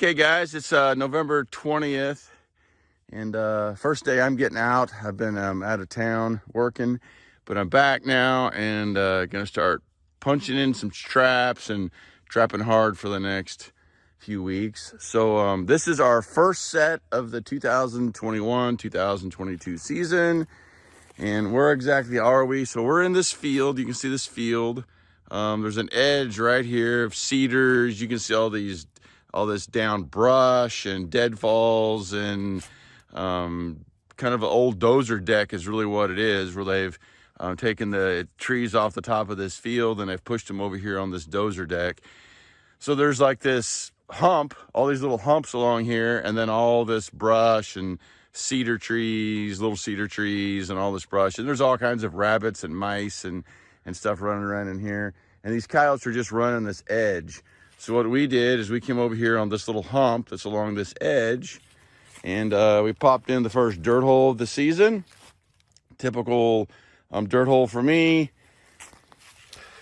Okay, guys, it's November 20th, and first day I'm getting out. I've been out of town working, but I'm back now and gonna start punching in some traps and trapping hard for the next few weeks. So this is our first set of the 2021-2022 season. And where exactly are we? So we're in this field. You can see this field. There's an edge right here of cedars. You can see all this down brush and deadfalls and kind of an old dozer deck is really what it is, where they've taken the trees off the top of this field and they've pushed them over here on this dozer deck. So there's like this hump, all these little humps along here, and then all this brush and cedar trees, little cedar trees, and all this brush. And there's all kinds of rabbits and mice and stuff running around in here. And these coyotes are just running this edge. So what we did is we came over here on this little hump that's along this edge, and we popped in the first dirt hole of the season. Typical dirt hole for me.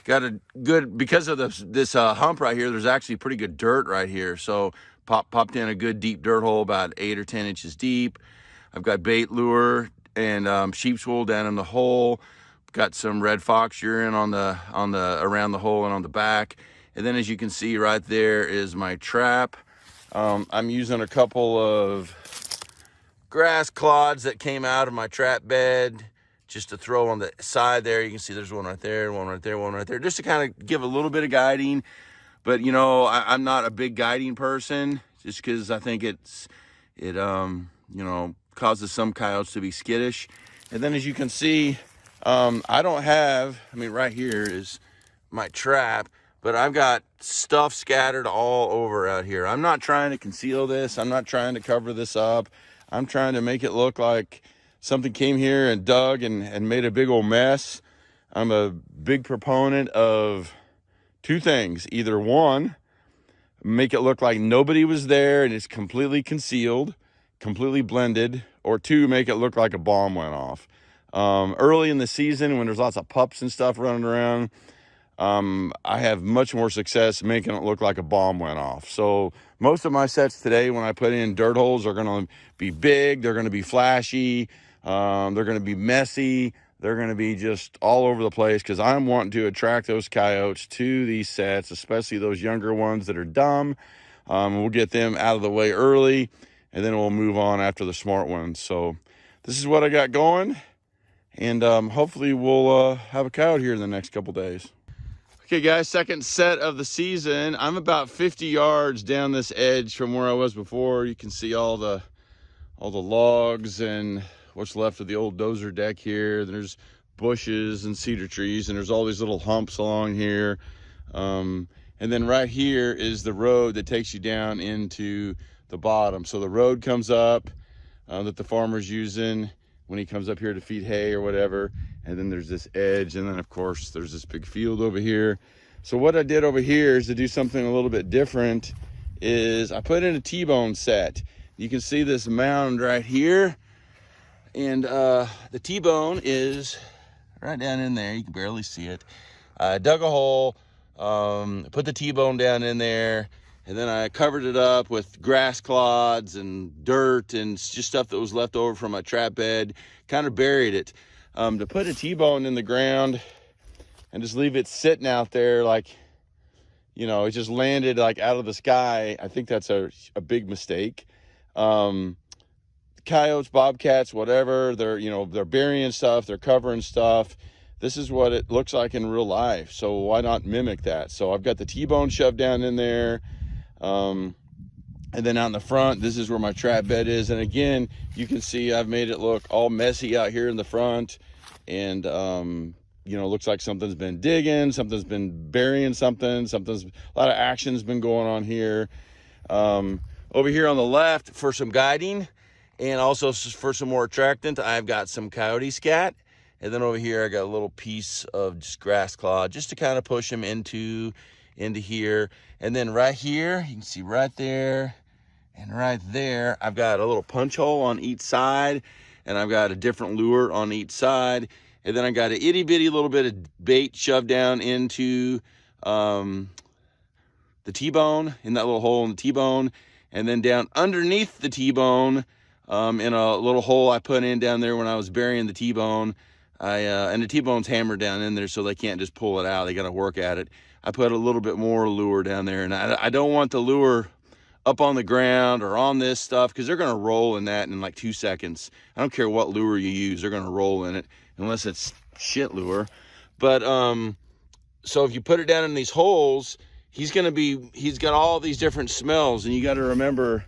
Got a good, because of this hump right here, there's actually pretty good dirt right here. So popped in a good deep dirt hole, about 8 or 10 inches deep. I've got bait lure and sheep's wool down in the hole. Got some red fox urine on the around the hole and on the back. And then, as you can see right there, is my trap. I'm using a couple of grass clods that came out of my trap bed, just to throw on the side there. You can see there's one right there, one right there, one right there, just to kind of give a little bit of guiding. But you know, I'm not a big guiding person, just because I think it you know, causes some coyotes to be skittish. And then, as you can see, I don't have, I mean, right here is my trap, but I've got stuff scattered all over out here. I'm not trying to conceal this. I'm not trying to cover this up. I'm trying to make it look like something came here and dug and made a big old mess. I'm a big proponent of two things. Either one, make it look like nobody was there and it's completely concealed, completely blended, or two, make it look like a bomb went off. Early in the season, when there's lots of pups and stuff running around, I have much more success making it look like a bomb went off. So most of my sets today, when I put in dirt holes, are going to be big. They're going to be flashy. They're going to be messy. They're going to be just all over the place, because I'm wanting to attract those coyotes to these sets, especially those younger ones that are dumb. We'll get them out of the way early, and then we'll move on after the smart ones. So this is what I got going, and hopefully we'll have a coyote here in the next couple days. Okay, guys, second set of the season. I'm about 50 yards down this edge from where I was before. You can see all the logs and what's left of the old dozer deck here. There's bushes and cedar trees, and there's all these little humps along here. And then right here is the road that takes you down into the bottom. So the road comes up that the farmer's using when he comes up here to feed hay or whatever. And then there's this edge, and then of course there's this big field over here. So what I did over here is to do something a little bit different, is I put in a T-bone set. You can see this mound right here, and the T-bone is right down in there. You can barely see it. I dug a hole, put the T-bone down in there, and then I covered it up with grass clods and dirt and just stuff that was left over from my trap bed, kind of buried it. To put a T-bone in the ground and just leave it sitting out there, like, you know, it just landed like out of the sky, I think that's a big mistake. Coyotes, bobcats, whatever, they're burying stuff, they're covering stuff. This is what it looks like in real life, so why not mimic that? So I've got the T-bone shoved down in there, and then out in the front, this is where my trap bed is. And again, you can see I've made it look all messy out here in the front, and you know, looks like something's been digging, something's been burying something, a lot of action's been going on here. Over here on the left, for some guiding and also for some more attractant, I've got some coyote scat. And then over here, I got a little piece of just grass clod, just to kind of push them into here. And then right here, you can see right there and right there, I've got a little punch hole on each side, and I've got a different lure on each side. And then I got an itty bitty little bit of bait shoved down into the T-bone, in that little hole in the T-bone. And then down underneath the T-bone, in a little hole I put in down there when I was burying the T-bone, and the T-bone's hammered down in there, so they can't just pull it out. They got to work at it. I put a little bit more lure down there, and I don't want the lure up on the ground or on this stuff, because they're going to roll in that in like 2 seconds. I don't care what lure you use, they're going to roll in it, unless it's shit lure. But so if you put it down in these holes, he's got all these different smells, and you got to remember,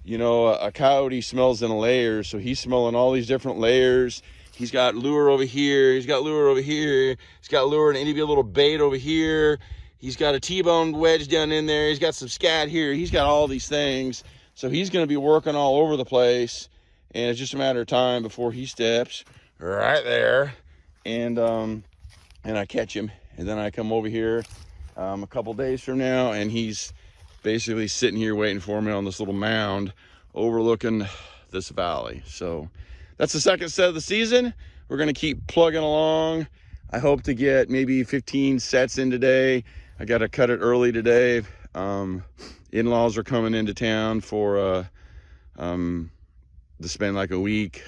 you know, a coyote smells in layers, so he's smelling all these different layers. He's got lure over here, he's got lure over here, he's got lure and maybe a little bait over here. He's got a T-bone wedge down in there. He's got some scat here. He's got all these things. So he's going to be working all over the place. And it's just a matter of time before he steps right there. And I catch him. And then I come over here a couple days from now, and he's basically sitting here waiting for me on this little mound overlooking this valley. So that's the second set of the season. We're going to keep plugging along. I hope to get maybe 15 sets in today. I got to cut it early today. In-laws are coming into town to spend like a week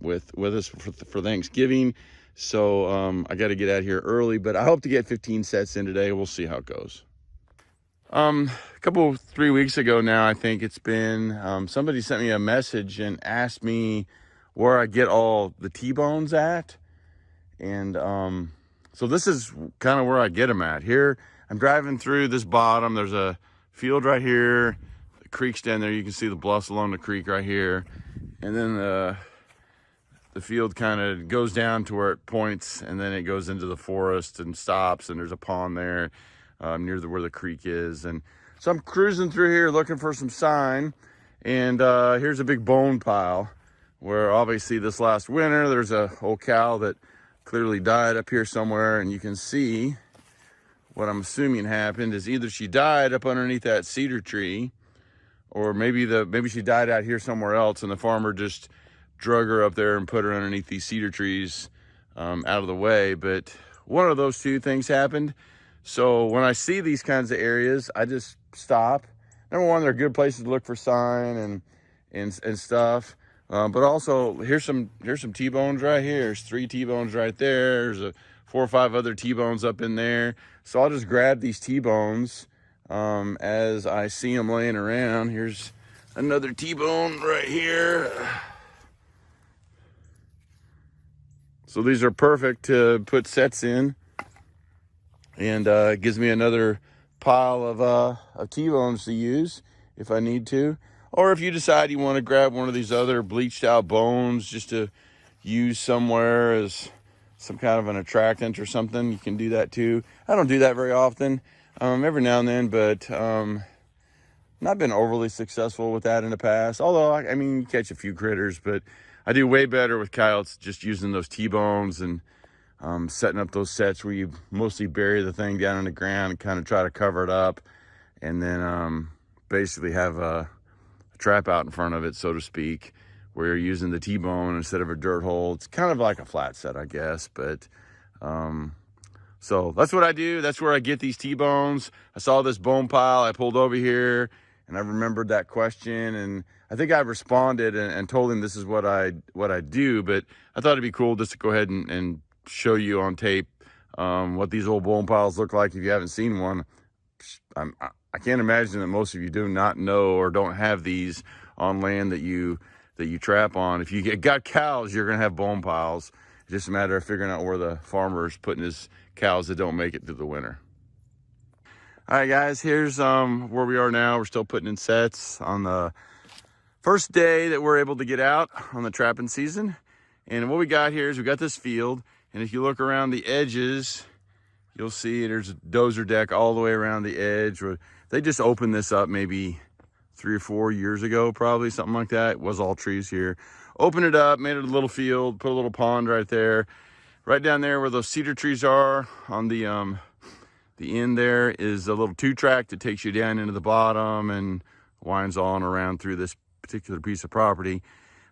with us for Thanksgiving. So I got to get out here early, but I hope to get 15 sets in today. We'll see how it goes. A couple 3 weeks ago now, I think it's been, somebody sent me a message and asked me where I get all the T-bones at. And so this is kind of where I get them at. Here, I'm driving through this bottom. There's a field right here. The creek's down there. You can see the bluffs along the creek right here. And then the field kind of goes down to where it points, and then it goes into the forest and stops, and there's a pond there near where the creek is. And so I'm cruising through here looking for some sign, and here's a big bone pile where obviously this last winter there's a old cow that clearly died up here somewhere, and you can see what I'm assuming happened is either she died up underneath that cedar tree, or maybe she died out here somewhere else, and the farmer just drug her up there and put her underneath these cedar trees out of the way. But one of those two things happened. So when I see these kinds of areas, I just stop. Number one, they're good places to look for sign and stuff. But also here's some T-bones right here. There's 3 T-bones right there. There's 4 or 5 other T-bones up in there. So I'll just grab these T-bones as I see them laying around. Here's another T-bone right here. So these are perfect to put sets in, and it gives me another pile of T-bones to use if I need to. Or if you decide you want to grab one of these other bleached out bones just to use somewhere as some kind of an attractant or something, you can do that too. I don't do that very often, every now and then, but not been overly successful with that in the past. Although, I mean, you catch a few critters, but I do way better with coyotes just using those T-bones and setting up those sets where you mostly bury the thing down in the ground and kind of try to cover it up, and then basically have a trap out in front of it, so to speak, where you're using the T-bone instead of a dirt hole. It's kind of like a flat set, I guess, but so that's what I do. That's where I get these T-bones. I saw this bone pile. I pulled over here, and I remembered that question, and I think I responded and told him this is what I do. But I thought it'd be cool just to go ahead and show you on tape what these old bone piles look like if you haven't seen one. I can't imagine that most of you do not know or don't have these on land that you trap on. If you got cows, you're gonna have bone piles. It's just a matter of figuring out where the farmer is putting his cows that don't make it through the winter. All right, guys, here's where we are now. We're still putting in sets on the first day that we're able to get out on the trapping season. And what we got here is we got this field, and if you look around the edges, you'll see there's a dozer deck all the way around the edge. They just opened this up maybe 3 or 4 years ago, probably something like that. It was all trees here. Opened it up, made it a little field, put a little pond right there. Right down there where those cedar trees are, on the end there is a little 2-track that takes you down into the bottom and winds on around through this particular piece of property.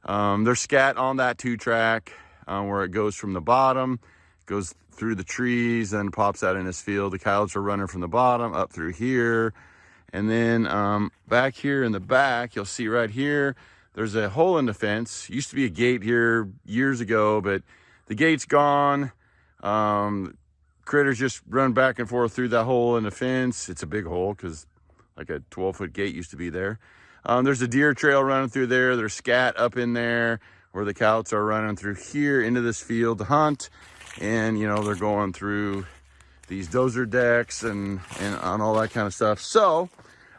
There's scat on that 2-track where it goes from the bottom, goes through the trees, and pops out in this field. The coyotes are running from the bottom up through here, And then back here in the back, you'll see right here, there's a hole in the fence. Used to be a gate here years ago, but the gate's gone. Critters just run back and forth through that hole in the fence. It's a big hole because like a 12-foot gate used to be there. There's a deer trail running through there. There's scat up in there where the coyotes are running through here into this field to hunt. And, you know, they're going through these dozer decks and on all that kind of stuff. So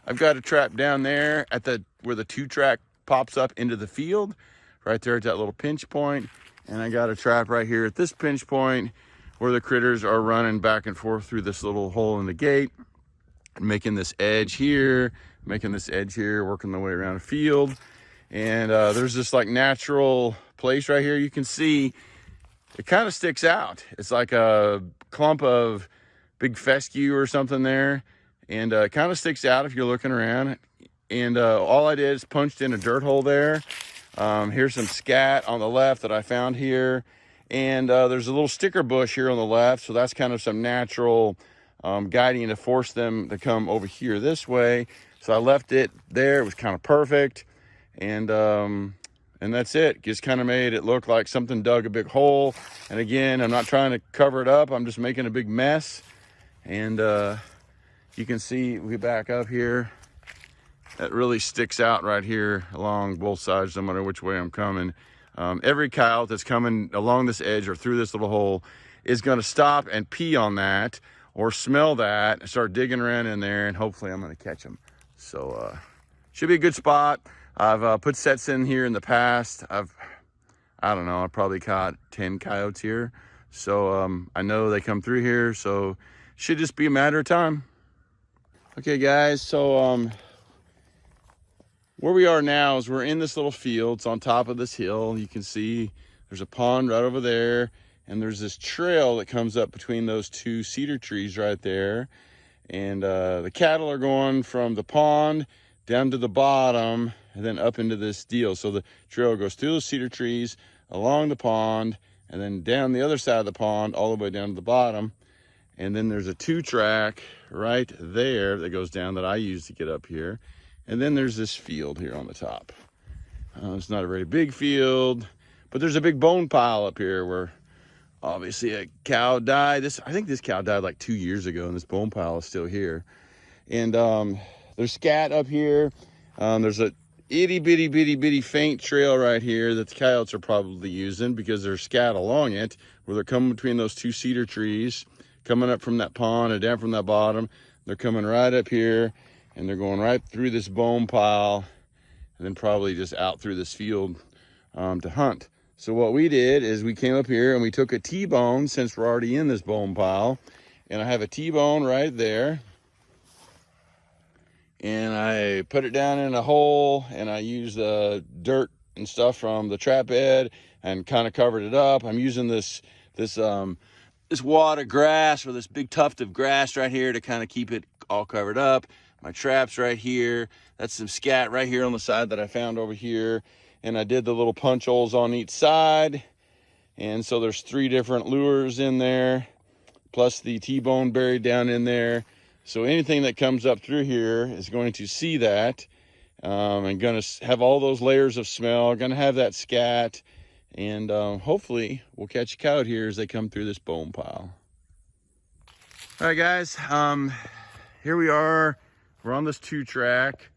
I've got a trap down there at where the 2-track pops up into the field, right there at that little pinch point. And I got a trap right here at this pinch point where the critters are running back and forth through this little hole in the gate, making this edge here, working their way around the field. And there's this like natural place right here. You can see it kind of sticks out. It's like a clump of big fescue or something there. And it kind of sticks out if you're looking around. And all I did is punched in a dirt hole there. Here's some scat on the left that I found here. And there's a little sticker bush here on the left. So that's kind of some natural guiding to force them to come over here this way. So I left it there. It was kind of perfect. And that's it. Just kind of made it look like something dug a big hole. And again, I'm not trying to cover it up. I'm just making a big mess. And you can see, we back up here. That really sticks out right here along both sides, no matter which way I'm coming. Every coyote that's coming along this edge or through this little hole is going to stop and pee on that or smell that and start digging around in there, and hopefully I'm going to catch them. So should be a good spot. I've put sets in here in the past. I don't know, I probably caught 10 coyotes here. So I know they come through here, so should just be a matter of time. Okay guys, so where we are now is we're in this little field. It's on top of this hill. You can see there's a pond right over there, and there's this trail that comes up between those 2 cedar trees right there. And the cattle are going from the pond down to the bottom and then up into this deal. So the trail goes through the cedar trees, along the pond, and then down the other side of the pond all the way down to the bottom. And then there's a 2-track right there that goes down that I use to get up here. And then there's this field here on the top. It's not a very big field, but there's a big bone pile up here where obviously a cow died. I think this cow died like 2 years ago, and this bone pile is still here. And there's scat up here. There's a itty bitty faint trail right here that the coyotes are probably using because there's scat along it, where they're coming between those 2 cedar trees, coming up from that pond and down from that bottom. They're coming right up here, and they're going right through this bone pile and then probably just out through this field to hunt. So what we did is we came up here and we took a T-bone, since we're already in this bone pile, and I have a T-bone right there. And I put it down in a hole, and I used the dirt and stuff from the trap bed and kind of covered it up. I'm using this wad of grass, or this big tuft of grass right here, to kind of keep it all covered up. My trap's right here. That's some scat right here on the side that I found over here. And I did the little punch holes on each side. And so there's 3 different lures in there, plus the T-bone buried down in there. So anything that comes up through here is going to see that. And going to have all those layers of smell, going to have that scat. And hopefully we'll catch a coyote here as they come through this bone pile. All right, guys. Here we are. We're on this 2-track.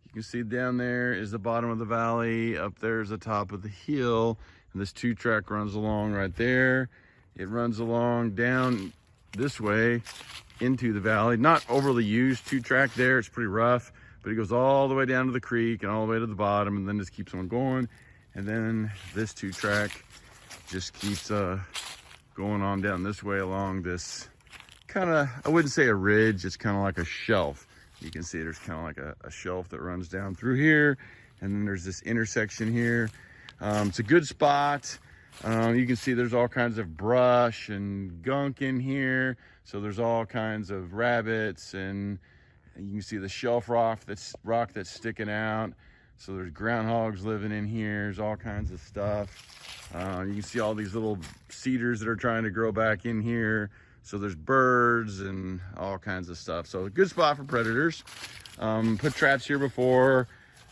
You can see down there is the bottom of the valley. Up there is the top of the hill. And this 2-track runs along right there. It runs along down this way into the valley. Not overly used 2-track there. It's pretty rough. But it goes all the way down to the creek and all the way to the bottom, and then just keeps on going. And then this 2-track just keeps going on down this way along this kind of, I wouldn't say a ridge, it's kind of like a shelf. You can see there's kind of like a shelf that runs down through here, and then there's this intersection here. It's a good spot. You can see there's all kinds of brush and gunk in here, so there's all kinds of rabbits, and you can see the shelf rock that's sticking out. So there's groundhogs living in here. There's all kinds of stuff. You can see all these little cedars that are trying to grow back in here. So there's birds and all kinds of stuff. So a good spot for predators. Put traps here before,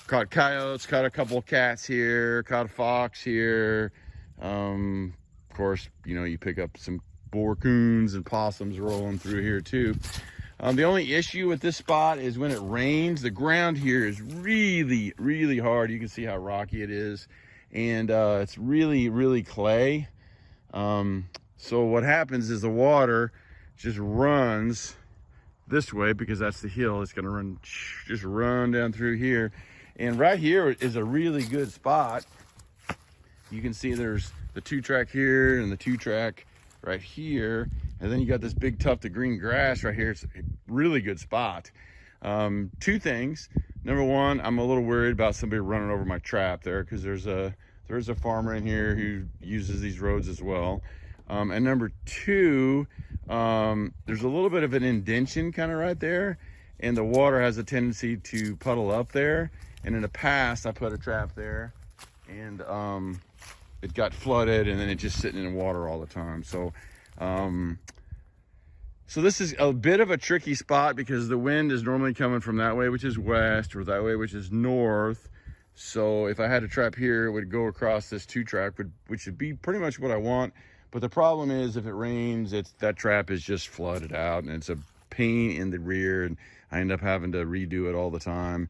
caught coyotes, caught a couple of cats here, caught a fox here. Of course, you know, you pick up some boar coons and possums rolling through here too. The only issue with this spot is when it rains, the ground here is really, really hard. You can see how rocky it is. And it's really, really clay. So what happens is the water just runs this way because that's the hill. It's gonna run, just run down through here. And right here is a really good spot. You can see there's the 2-track here and the 2-track right here. And then you got this big tuft of green grass right here. It's a really good spot. Two things. Number one, I'm a little worried about somebody running over my trap there because there's a farmer in here who uses these roads as well. And number two, there's a little bit of an indention kind of right there, and the water has a tendency to puddle up there. And in the past, I put a trap there, and it got flooded, and then it's just sitting in water all the time. So so this is a bit of a tricky spot because the wind is normally coming from that way, which is west, or that way, which is north. So if I had a trap here, it would go across this 2-track, which would be pretty much what I want. But the problem is if it rains, that trap is just flooded out, and it's a pain in the rear, and I end up having to redo it all the time.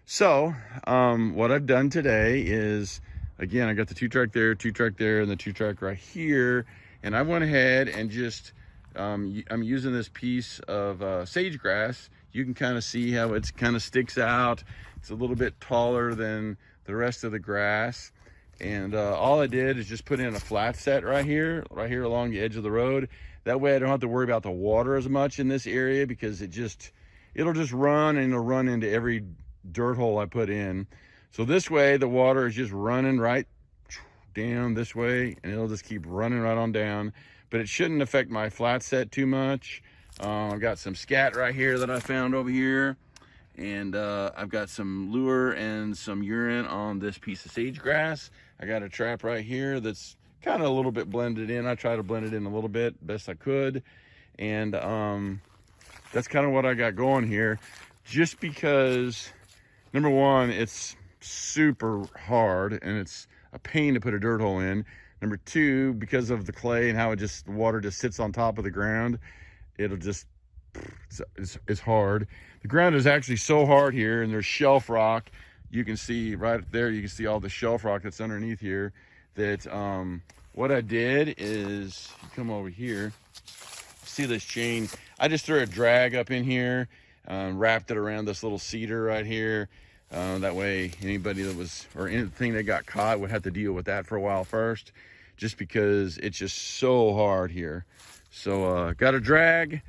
So what I've done today is, again, I got the 2-track there, 2-track there, and the 2-track right here. And I went ahead and just, I'm using this piece of sage grass. You can kind of see how it kind of sticks out. It's a little bit taller than the rest of the grass. And all I did is just put in a flat set right here along the edge of the road. That way I don't have to worry about the water as much in this area because it'll just run, and it'll run into every dirt hole I put in. So this way the water is just running right down this way, and it'll just keep running right on down. But it shouldn't affect my flat set too much. I've got some scat right here that I found over here. And I've got some lure and some urine on this piece of sage grass. I got a trap right here that's kind of a little bit blended in. I try to blend it in a little bit best I could. And that's kind of what I got going here. Just because, number one, it's super hard and it's a pain to put a dirt hole in. Number two, because of the clay and how the water just sits on top of the ground, it'll just, it's hard. The ground is actually so hard here, and there's shelf rock. You can see right there, you can see all the shelf rock that's underneath here. That what I did is, you come over here, see this chain. I just threw a drag up in here, wrapped it around this little cedar right here. That way anybody that was, or anything that got caught would have to deal with that for a while first, just because it's just so hard here. So got a drag,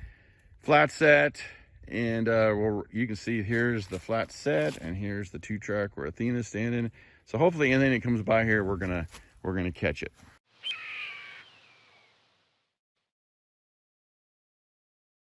flat set, and you can see here's the flat set, and here's the 2-track where Athena's standing. So hopefully anything that comes by here, we're gonna catch it.